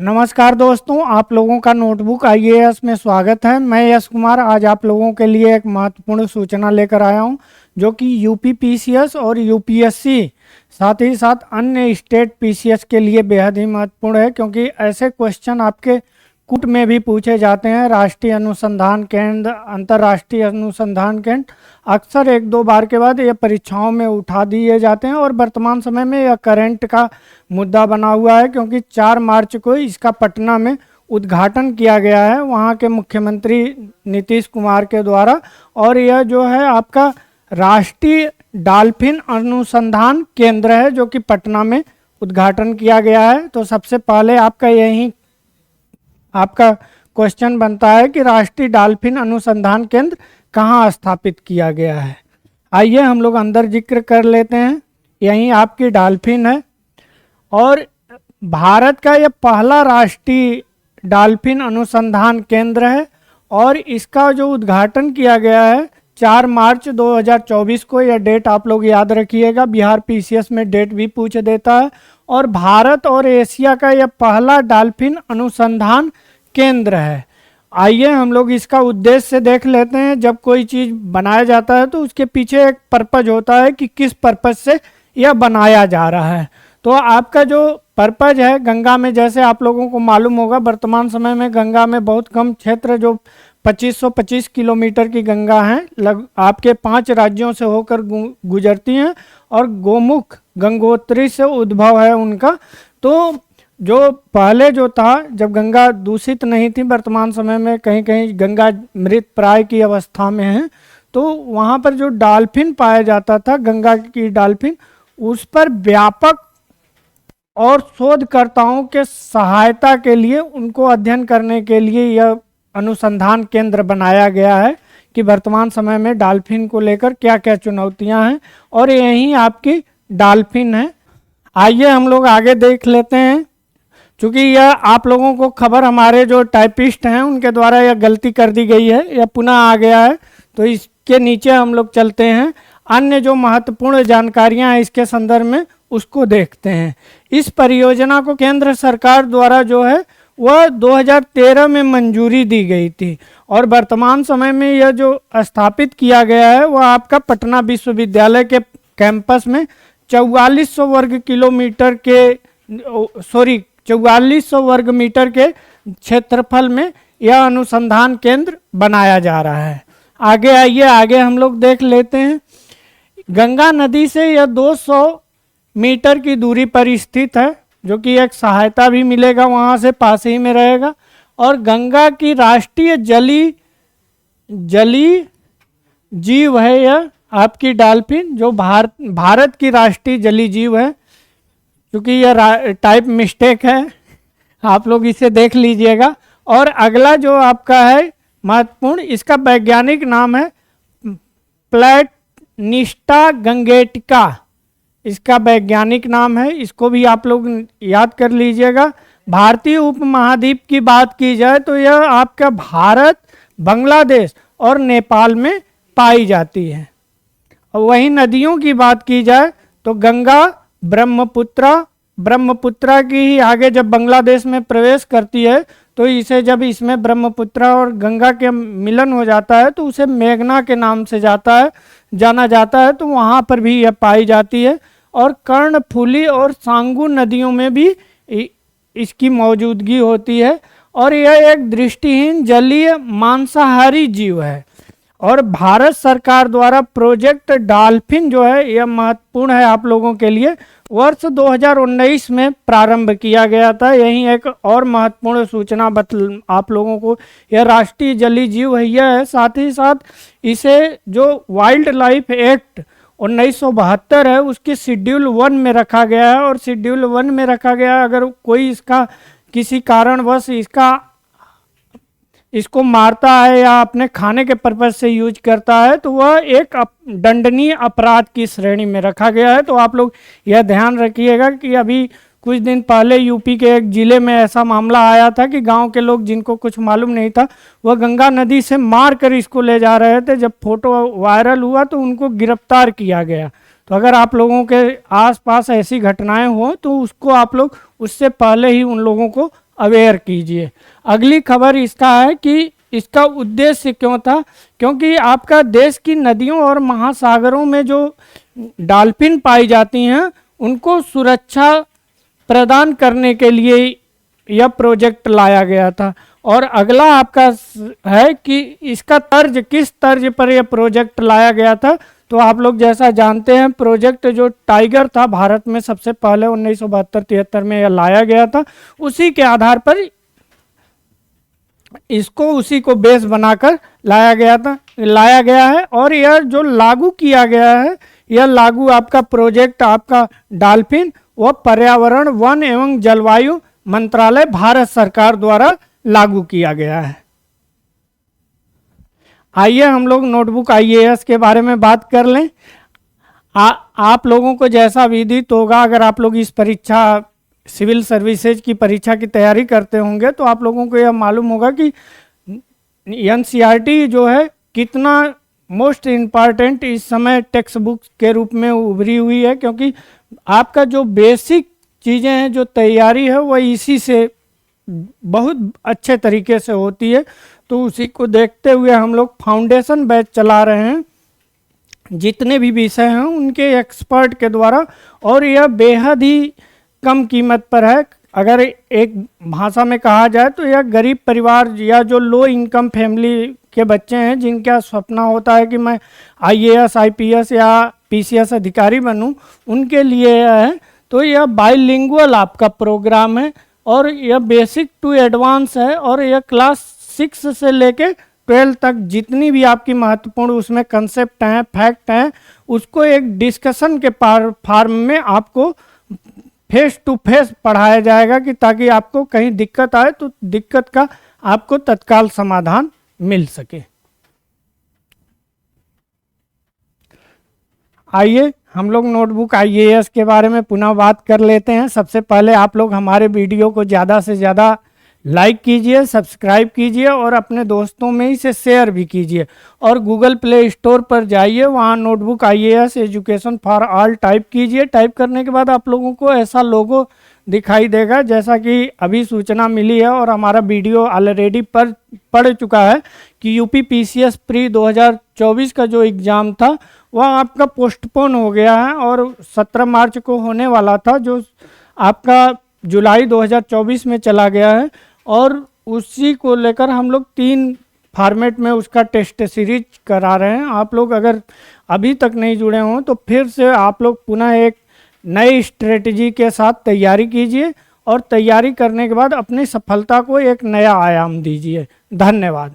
नमस्कार दोस्तों, आप लोगों का नोटबुक आईएएस में स्वागत है। मैं यश कुमार आज आप लोगों के लिए एक महत्वपूर्ण सूचना लेकर आया हूं, जो कि यूपी पीसीएस और यूपीएससी साथ ही साथ अन्य स्टेट पीसीएस के लिए बेहद ही महत्वपूर्ण है, क्योंकि ऐसे क्वेश्चन आपके कुट में भी पूछे जाते हैं। राष्ट्रीय अनुसंधान केंद्र, अंतर्राष्ट्रीय अनुसंधान केंद्र अक्सर एक दो बार के बाद ये परीक्षाओं में उठा दिए जाते हैं और वर्तमान समय में यह करंट का मुद्दा बना हुआ है, क्योंकि 4 मार्च को इसका पटना में उद्घाटन किया गया है वहाँ के मुख्यमंत्री नीतीश कुमार के द्वारा। और यह जो है आपका राष्ट्रीय डॉल्फिन अनुसंधान केंद्र है, जो कि पटना में उद्घाटन किया गया है। तो सबसे पहले आपका क्वेश्चन बनता है कि राष्ट्रीय डॉल्फिन अनुसंधान केंद्र कहाँ स्थापित किया गया है। आइए हम लोग अंदर जिक्र कर लेते हैं। यहीं आपकी डॉल्फिन है और भारत का यह पहला राष्ट्रीय डॉल्फिन अनुसंधान केंद्र है और इसका जो उद्घाटन किया गया है 4 मार्च 2024 को। यह डेट आप लोग याद रखिएगा, बिहार पीसीएस में डेट भी पूछ देता है। और भारत और एशिया का यह पहला डॉल्फिन अनुसंधान केंद्र है। आइए हम लोग इसका उद्देश्य देख लेते हैं। जब कोई चीज़ बनाया जाता है तो उसके पीछे एक पर्पज होता है कि किस पर्पज से यह बनाया जा रहा है। तो आपका जो पर्पज है, गंगा में जैसे आप लोगों को मालूम होगा, वर्तमान समय में गंगा में बहुत कम क्षेत्र, जो 2525 किलोमीटर की गंगा हैं, आपके 5 राज्यों से होकर गुजरती हैं और गोमुख गंगोत्री से उद्भव है उनका। तो जो पहले जो था, जब गंगा दूषित नहीं थी, वर्तमान समय में कहीं कहीं गंगा मृत प्राय की अवस्था में है, तो वहाँ पर जो डॉल्फिन पाया जाता था, गंगा की डॉल्फिन, उस पर व्यापक और शोधकर्ताओं के सहायता के लिए, उनको अध्ययन करने के लिए यह अनुसंधान केंद्र बनाया गया है कि वर्तमान समय में डॉल्फिन को लेकर क्या क्या चुनौतियां हैं। और यही आपकी डॉल्फिन है। आइए हम लोग आगे देख लेते हैं। चूँकि यह आप लोगों को खबर हमारे जो टाइपिस्ट हैं उनके द्वारा यह गलती कर दी गई है, यह पुनः आ गया है, तो इसके नीचे हम लोग चलते हैं। अन्य जो महत्वपूर्ण जानकारियां हैं इसके संदर्भ में, उसको देखते हैं। इस परियोजना को केंद्र सरकार द्वारा जो है वह 2013 में मंजूरी दी गई थी और वर्तमान समय में यह जो स्थापित किया गया है वह आपका पटना विश्वविद्यालय के कैंपस में 4400 वर्ग किलोमीटर के 4400 वर्ग मीटर के क्षेत्रफल में यह अनुसंधान केंद्र बनाया जा रहा है। आगे आइए, आगे हम लोग देख लेते हैं। गंगा नदी से यह 200 मीटर की दूरी पर स्थित है, जो कि एक सहायता भी मिलेगा, वहाँ से पास ही में रहेगा। और गंगा की राष्ट्रीय जली जीव है यह आपकी डॉल्फिन, जो भारत की राष्ट्रीय जली जीव है। क्योंकि यह टाइप मिस्टेक है, आप लोग इसे देख लीजिएगा। और अगला जो आपका है महत्वपूर्ण, इसका वैज्ञानिक नाम है प्लैटनिस्टा गंगेटिका, इसका वैज्ञानिक नाम है। इसको भी आप लोग याद कर लीजिएगा। भारतीय उपमहाद्वीप की बात की जाए तो यह आपका भारत, बांग्लादेश और नेपाल में पाई जाती है। और वहीं नदियों की बात की जाए तो गंगा, ब्रह्मपुत्रा की ही आगे जब बांग्लादेश में प्रवेश करती है तो इसे, जब इसमें ब्रह्मपुत्रा और गंगा के मिलन हो जाता है तो उसे मेघना के नाम से जाना जाता है, तो वहाँ पर भी यह पाई जाती है। और कर्णफुली और सांगू नदियों में भी इसकी मौजूदगी होती है। और यह एक दृष्टिहीन जलीय मांसाहारी जीव है। और भारत सरकार द्वारा प्रोजेक्ट डॉल्फिन जो है, यह महत्वपूर्ण है आप लोगों के लिए, वर्ष 2019 में प्रारंभ किया गया था। यही एक और महत्वपूर्ण सूचना आप लोगों को, यह राष्ट्रीय जलीय जीव है। साथ ही साथ इसे जो वाइल्ड लाइफ एक्ट 1972 है उसके शेड्यूल 1 में रखा गया है। और शेड्यूल 1 में रखा गया, अगर कोई इसका किसी कारणवश इसको मारता है या अपने खाने के पर्पज से यूज करता है तो वह एक दंडनीय अपराध की श्रेणी में रखा गया है। तो आप लोग यह ध्यान रखिएगा कि अभी कुछ दिन पहले यूपी के एक ज़िले में ऐसा मामला आया था कि गांव के लोग, जिनको कुछ मालूम नहीं था, वह गंगा नदी से मार कर इसको ले जा रहे थे। जब फोटो वायरल हुआ तो उनको गिरफ्तार किया गया। तो अगर आप लोगों के आसपास ऐसी घटनाएं हो तो उसको आप लोग उससे पहले ही उन लोगों को अवेयर कीजिए। अगली खबर इसका है कि इसका उद्देश्य क्यों था, क्योंकि आपका देश की नदियों और महासागरों में जो डॉल्फिन पाई जाती हैं उनको सुरक्षा प्रदान करने के लिए यह प्रोजेक्ट लाया गया था। और अगला आपका है कि इसका तर्ज, किस तर्ज पर यह प्रोजेक्ट लाया गया था। तो आप लोग जैसा जानते हैं प्रोजेक्ट जो टाइगर था भारत में सबसे पहले 1972-73 में यह लाया गया था, उसी के आधार पर इसको उसी को बेस बनाकर लाया गया है। और यह जो लागू किया गया है, यह लागू आपका प्रोजेक्ट आपका डॉल्फिन वह पर्यावरण, वन एवं जलवायु मंत्रालय भारत सरकार द्वारा लागू किया गया है। आइए हम लोग नोटबुक आईएएस के बारे में बात कर लें। आप लोगों को जैसा विदित होगा, अगर आप लोग इस परीक्षा सिविल सर्विसेज की परीक्षा की तैयारी करते होंगे तो आप लोगों को यह मालूम होगा कि एनसीईआरटी जो है कितना मोस्ट इम्पॉर्टेंट इस समय टेक्स्ट बुक के रूप में उभरी हुई है, क्योंकि आपका जो बेसिक चीज़ें हैं, जो तैयारी है, वह इसी से बहुत अच्छे तरीके से होती है। तो उसी को देखते हुए हम लोग फाउंडेशन बैच चला रहे हैं, जितने भी विषय हैं उनके एक्सपर्ट के द्वारा, और यह बेहद ही कम कीमत पर है। अगर एक भाषा में कहा जाए तो यह गरीब परिवार या जो लो इनकम फैमिली के बच्चे हैं, जिनका सपना होता है कि मैं आईएएस, आईपीएस या पीसीएस अधिकारी बनूं, उनके लिए यह है। तो यह बाइलिंगुअल आपका प्रोग्राम है और यह बेसिक टू एडवांस है, और यह क्लास 6 से लेके 12 तक जितनी भी आपकी महत्वपूर्ण उसमें कंसेप्ट हैं, फैक्ट हैं, उसको एक डिस्कशन के फॉर्म में आपको फेस टू फेस पढ़ाया जाएगा, कि ताकि आपको कहीं दिक्कत आए तो दिक्कत का आपको तत्काल समाधान मिल सके। आइए हम लोग नोटबुक आईएएस के बारे में पुनः बात कर लेते हैं। सबसे पहले आप लोग हमारे वीडियो को ज़्यादा से ज़्यादा लाइक कीजिए, सब्सक्राइब कीजिए और अपने दोस्तों में इसे शेयर भी कीजिए। और गूगल प्ले स्टोर पर जाइए, वहाँ notebook IAS education for all type कीजिए। टाइप करने के बाद आप लोगों को ऐसा लोगो दिखाई देगा, जैसा कि अभी सूचना मिली है और हमारा वीडियो ऑलरेडी पड़ चुका है कि यूपी पीसीएस प्री 2024 का जो एग्ज़ाम था वह आपका पोस्टपोन हो गया है और 17 मार्च को होने वाला था, जो आपका जुलाई 2024 में चला गया है। और उसी को लेकर हम लोग 3 फॉर्मेट में उसका टेस्ट सीरीज करा रहे हैं। आप लोग अगर अभी तक नहीं जुड़े हों तो फिर से आप लोग पुनः एक नई स्ट्रेटजी के साथ तैयारी कीजिए, और तैयारी करने के बाद अपनी सफलता को एक नया आयाम दीजिए। धन्यवाद।